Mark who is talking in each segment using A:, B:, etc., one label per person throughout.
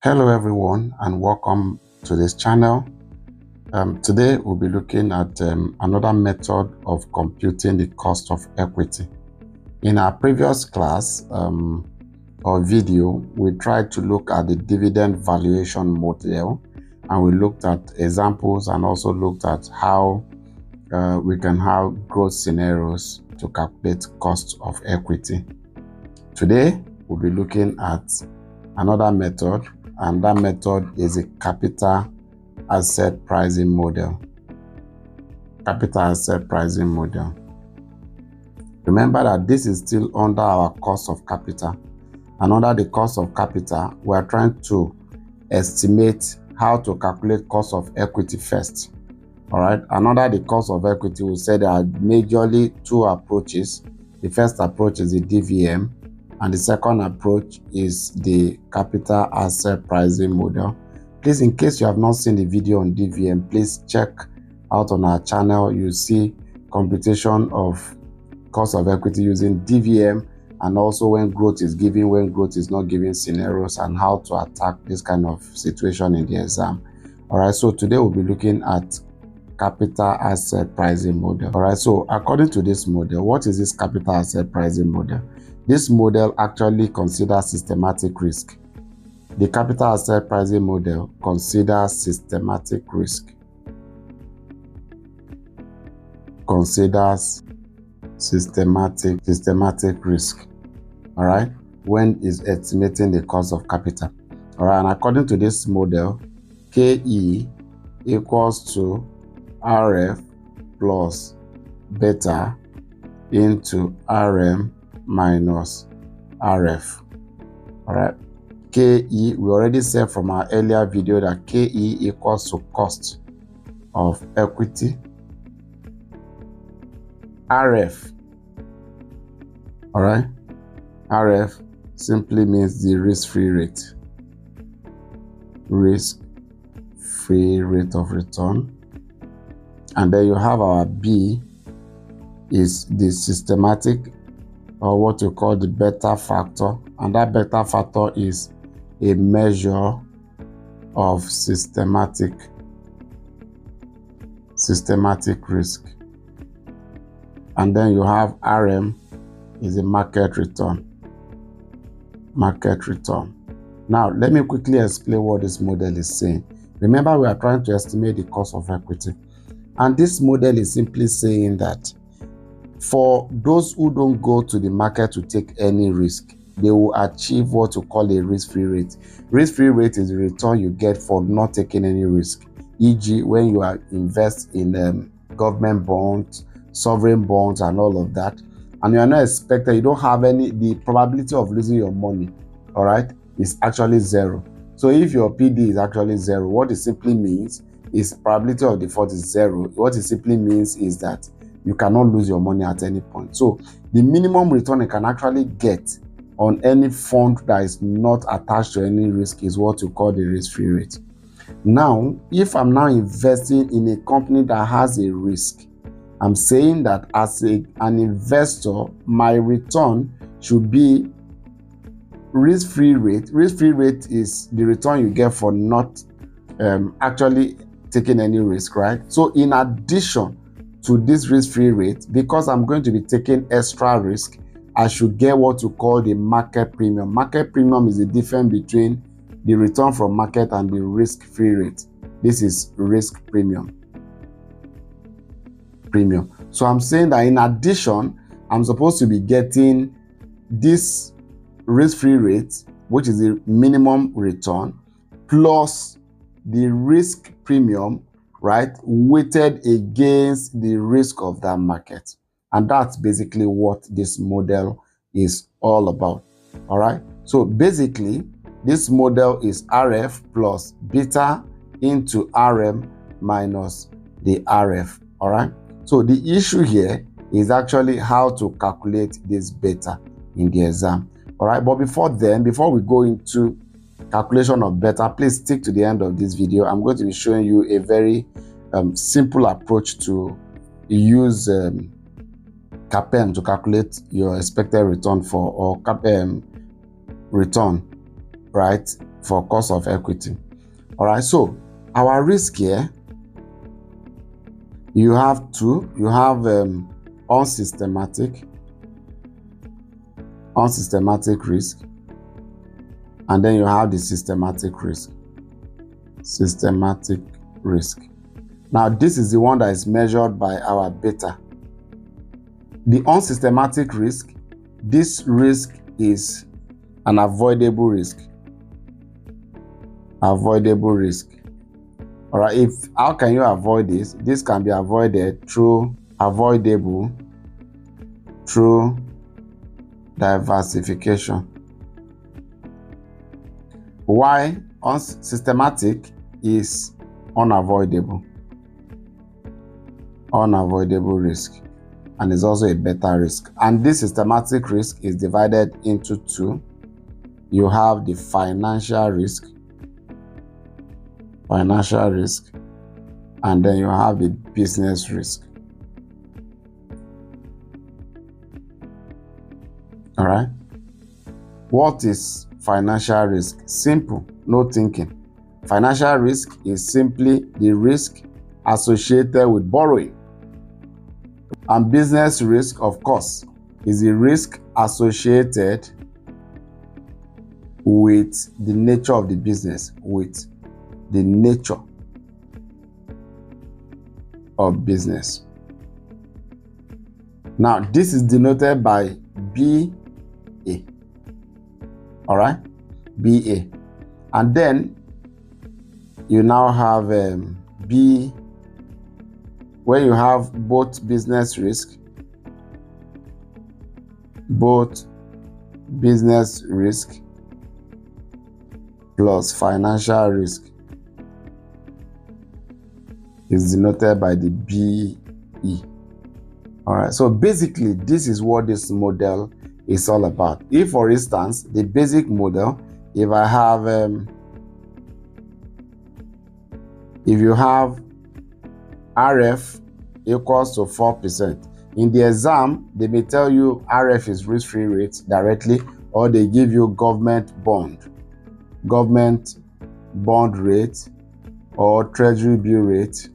A: Hello everyone and welcome to this channel. Today we'll be looking at another method of computing the cost of equity. In our previous class or video, we tried to look at the dividend valuation model, and we looked at examples and also looked at how we can have growth scenarios to calculate cost of equity. Today we'll be looking at another method, and that method is a capital asset pricing model. Capital asset pricing model. Remember that this is still under our cost of capital, and under the cost of capital we are trying to estimate how to calculate cost of equity first. All right, and under the cost of equity we said there are majorly two approaches. The first approach is the DVM, and the second approach is the capital asset pricing model. Please, in case you have not seen the video on DVM, please check out on our channel. You see computation of cost of equity using DVM, and also when growth is given, when growth is not given scenarios, and how to attack this kind of situation in the exam. All right, so today we'll be looking at capital asset pricing model. All right, so according to this model, what is this capital asset pricing model? This model actually considers systematic risk. The capital asset pricing model considers systematic risk. Considers systematic risk. All right, when is estimating the cost of capital. All right, and according to this model, KE equals to RF plus beta into RM minus RF. All right, KE, we already said from our earlier video that KE equals to cost of equity. RF, all right, RF simply means the risk-free rate. Risk-free rate of return. And then you have our B is the systematic, or what you call the beta factor, and that beta factor is a measure of systematic risk. And then you have RM is a market return. Now let me quickly explain what this model is saying. Remember, we are trying to estimate the cost of equity, and this model is simply saying that for those who don't go to the market to take any risk, they will achieve what you call a risk-free rate. Risk-free rate is the return you get for not taking any risk. E.g., when you are invest in government bonds, sovereign bonds, and all of that, and you are not expected, you don't have the probability of losing your money, all right, is actually zero. So if your PD is actually zero, what it simply means is probability of default is zero. What it simply means is that you cannot lose your money at any point. So the minimum return you can actually get on any fund that is not attached to any risk is what you call the risk-free rate. Now, if I'm now investing in a company that has a risk, I'm saying that as an investor, my return should be risk-free rate. Risk-free rate is the return you get for not actually taking any risk, right? So in addition to this risk-free rate, because I'm going to be taking extra risk, I should get what you call the market premium. Market premium is the difference between the return from market and the risk-free rate. This is risk premium. So I'm saying that in addition, I'm supposed to be getting this risk-free rate, which is the minimum return, plus the risk premium, right, weighted against the risk of that market. And that's basically what this model is all about. All right, so basically this model is RF plus beta into RM minus the RF. All right, so the issue here is actually how to calculate this beta in the exam. All right, but before we go into calculation of beta, please stick to the end of this video. I'm going to be showing you a very simple approach to use CAPM to calculate your expected return for, or CAPM return, right, for cost of equity. All right, so our risk here, you have two. You have unsystematic risk, and then you have the systematic risk. Systematic risk. Now, this is the one that is measured by our beta. The unsystematic risk, this risk is an avoidable risk. Avoidable risk. All right, how can you avoid this? This can be avoided through diversification. Why unsystematic is unavoidable risk, and is also a beta risk. And this systematic risk is divided into two. You have the financial risk, and then you have the business risk. All right, what is financial risk? Simple, no thinking. Financial risk is simply the risk associated with borrowing. And business risk, of course, is the risk associated with the nature of the business, Now, this is denoted by BA. All right, BA. And then you now have B, where you have both business risk plus financial risk is denoted by the BE. All right, so basically this is what this model is all about. If, for instance, the basic model, if I have if you have RF equals to 4%, in the exam they may tell you RF is risk-free rate directly, or they give you government bond rate, or treasury bill rate.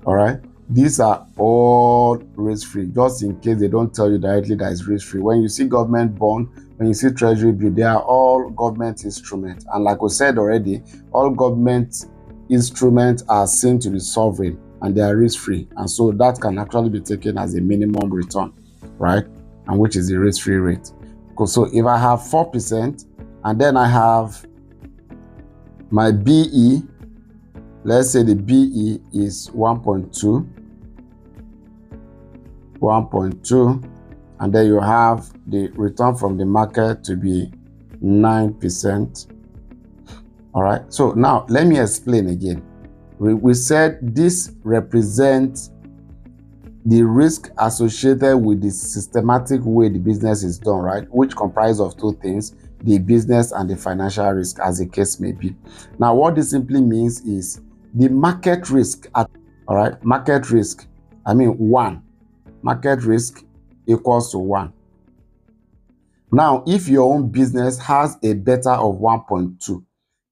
A: All right, these are all risk-free, just in case they don't tell you directly that it's risk-free. When you see government bond, when you see treasury bill, they are all government instruments. And like we said already, all government instruments are seen to be sovereign and they are risk-free. And so that can actually be taken as a minimum return, right? And which is the risk-free rate. So if I have 4% and then I have my BE, let's say the BE is 1.2, and then you have the return from the market to be 9%. All right, so now let me explain again. We said this represents the risk associated with the systematic way the business is done, right? Which comprise of two things, the business and the financial risk, as the case may be. Now, what this simply means is the market risk, all right, market risk equals to 1. Now, if your own business has a beta of 1.2,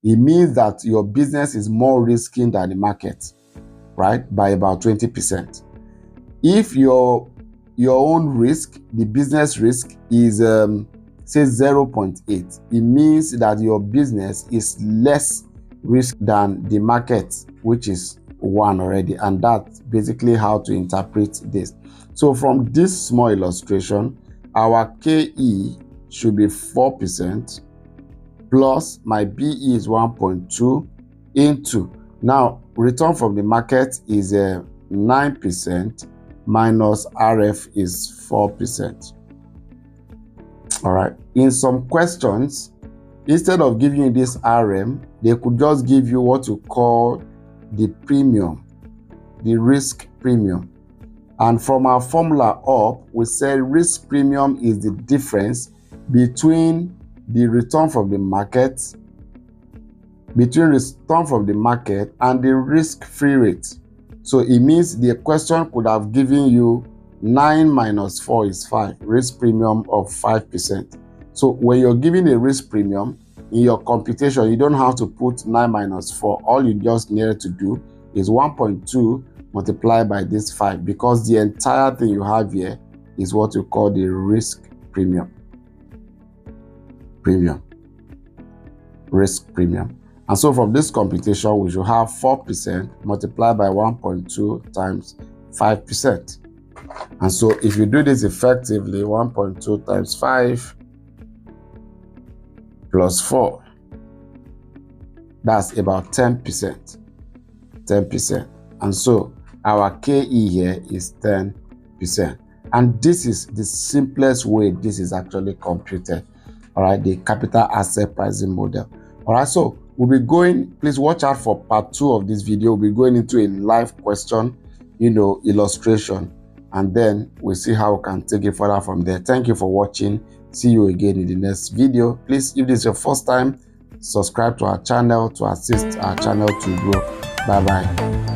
A: it means that your business is more risky than the market, right, by about 20%. If your own risk, the business risk, is say 0.8, it means that your business is less risk than the market, which is 1 already. And that's basically how to interpret this. So from this small illustration, our KE should be 4% plus my BE is 1.2 into, now return from the market is 9% minus RF is 4%. All right, in some questions, instead of giving you this RM, they could just give you what you call the premium, the risk premium. And from our formula up, we said risk premium is the difference between the return from the market, and the risk-free rate. So it means the question could have given you 9 minus 4 is 5, risk premium of 5%. So when you're giving a risk premium, in your computation, you don't have to put 9 minus 4. All you just need to do is 1.2 multiplied by this 5, because the entire thing you have here is what you call the risk premium. Risk premium. And so from this computation, we should have 4% multiplied by 1.2 times 5%. And so if you do this effectively, 1.2 times 5 plus 4, that's about 10%. 10%. And so our KE here is 10%. And this is the simplest way this is actually computed. All right, the capital asset pricing model. All right, so we'll be going, please watch out for part 2 of this video. We'll be going into a live question, illustration, and then we'll see how we can take it further from there. Thank you for watching. See you again in the next video. Please, if this is your first time, subscribe to our channel to assist our channel to grow. Bye-bye.